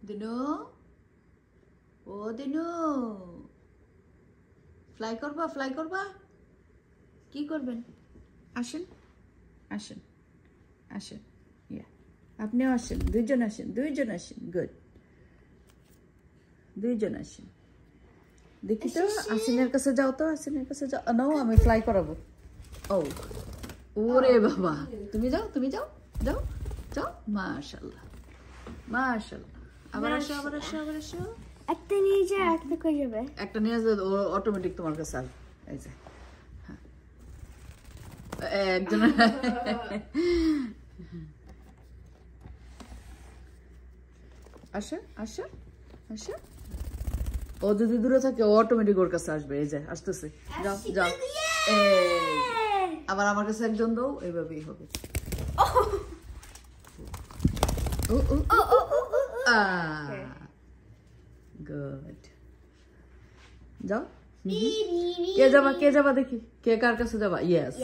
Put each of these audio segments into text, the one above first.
দিনু, ও Dinu, fly করবা, fly করবা? কি করবেন? আসেন, আসেন, আসেন। ইয়া, আপনিও আসেন, দুইজন আসেন, দুইজন আসেন। গুড, দুইজন আসেন। দেখি তো, আসিনের কাছে যাও তো, আসিনের কাছে যাও। নাও, আমি ফ্লাই করাবো। ও, ওরে বাবা, তুমি যাও, তুমি যাও, যাও, যাও। মাশাআল্লাহ, মাশাআল্লাহ। আবার আসো, আবার আসো, আবার আসো। একটা নিয়ে যায়, একটা কই যাবে? একটা নিয়ে আসবে, ও অটোমেটিক তোমার কাছে আসবে। এই যে, হ্যাঁ, একজন। আসো, আসো, আসো। ও যদি দূরে থাকে, ও অটোমেটিক ওর কাছে আসবে। এই যে আসতেছে, যাও, যাও। আবার আমার কাছে একজন দাও, এইভাবেই হবে। গুড, যাও। কে যাবা, কে যাবা দেখি, কে কার কাছে যাবা? ইয়েস।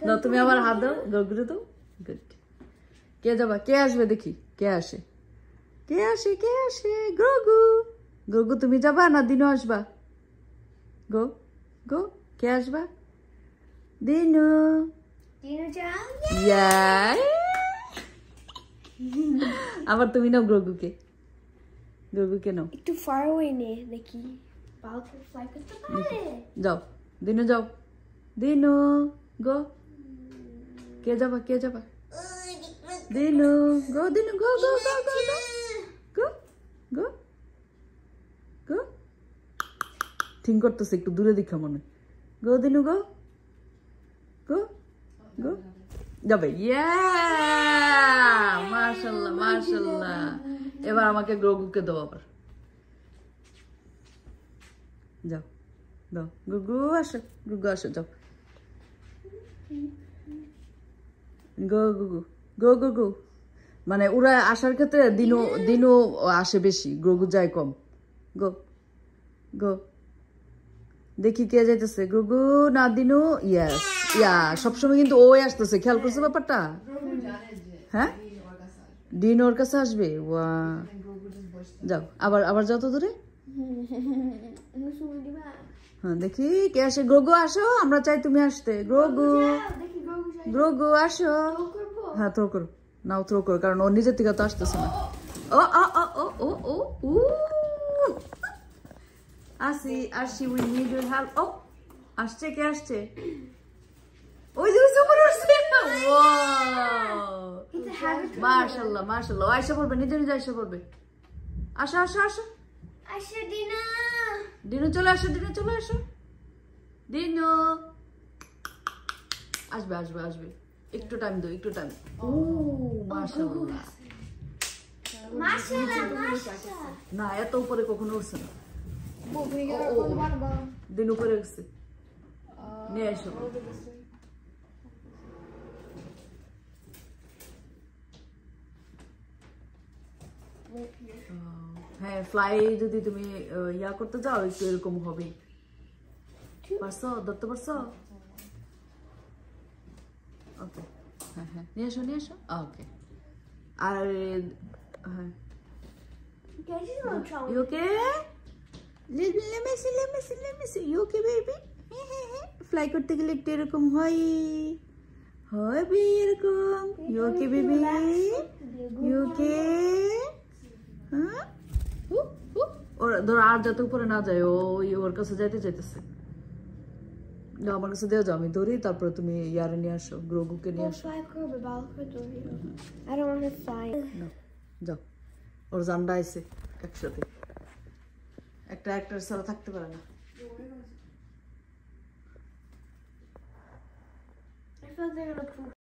দাও, তুমি আমার হাত দাও, গগুরে দাও। গুড। কে যাবা, কে আসবে দেখি, কে আসে, কে আসে, কে আসে? গগু, গগু তুমি যাবা না দিনু আসবা? গো, গো, কে আসবা? দিনু। দিনু যাও। ইয়াই। আবার তুমি নাও গগুকে, গগুকে নাও। একটু ফার অ্যাওয়ে নে দেখি বালকে ফ্লাই করতে পারে। যাও, দিনু যাও, দিনু। গো, কে যাবা, কে যাবা? দিনু, গো, দিনু, গো, গো, গো, গো, গো, গো, গো। থিঙ্ক করতেছে, একটু দূরে দেখা মনে। গো, দিনু, গো, গো, গো। যাবে। ইয়া, মাশাআল্লাহ, মাশাআল্লাহ। এবার আমাকে গগুকে দাও আবার। যাও, দাও। গুগু আসো, গুগু আসো, যাও। গো, গুগু, গো, গুগু। মানে ওরা আসার ক্ষেত্রে দিনু, দিনু আসে বেশি, গগু যায় কম। গো, গো। দেখি কে যাইতেছে, গুগু না দিনু? ইয়াস, ইয়া। সবসময় কিন্তু ওই আসতেছে, খেয়াল করছো ব্যাপারটা? হ্যাঁ, দিন ওর কাছে আসবে। ওয়া, যাও, আবার, আবার যাও তো দূরে। হ্যাঁ, দেখি কে আসে। গগু আসো, আমরা চাই তুমি আসতে। গগু, গগু আসো। হ্যাঁ, থ্রো করো, নাও থ্রো করো, কারণ ও নিজের থেকে তো আসতেছে না। ও, ও, ও, ও, ও, ও, ও। আসি, আসি, উই নিড ইউর হেল্প। ও, আসছে, কে আসছে? ওই যে উপরে উঠছে। ওয়াও, মাশাআল্লাহ, মাশাআল্লাহ। আয়শা বলবে, নিজে নিজে আয়শা বলবে। আসো, আসো, আসো। আসো দিনু। দিনু চলে আসো, দিনু চলে আসো। দিনু আসবে, আসবে, আসবে। একটু টাইম দাও, একটু টাইম। ও, মাশাআল্লাহ, মাশাআল্লাহ। না এত উপরে কখনো উঠছে না। দিন উপরে গেছে, নিয়ে এসো। হ্যাঁ, ফ্লাই যদি তুমি ইয়া করতে যাও, একটু এরকম হবে। পারছো, ধরতে পারছো? ওকে, হ্যাঁ, হ্যাঁ, নিয়ে এসো, নিয়ে এসো। ওকে, আর হ্যাঁ, you okay? Let me see. You okay, baby? Fly করতে গেলে একটু এরকম হয়, হবে এরকম। You okay, baby? You okay? হ্যাঁ, ওর ধর আর যাতে উপরে না যায়, ওর কাছে যাইতে চাইতেছে। আমার কাছে দেওয়া যাও, আমি ধরি, তারপরে তুমি ইয়ারে নিয়ে আসো, গ্রগুকে নিয়ে আসো। যাও, ওর জান্ডা আইছে একসাথে, একটা অ্যাক্টর ছাড়া থাকতে পারে না।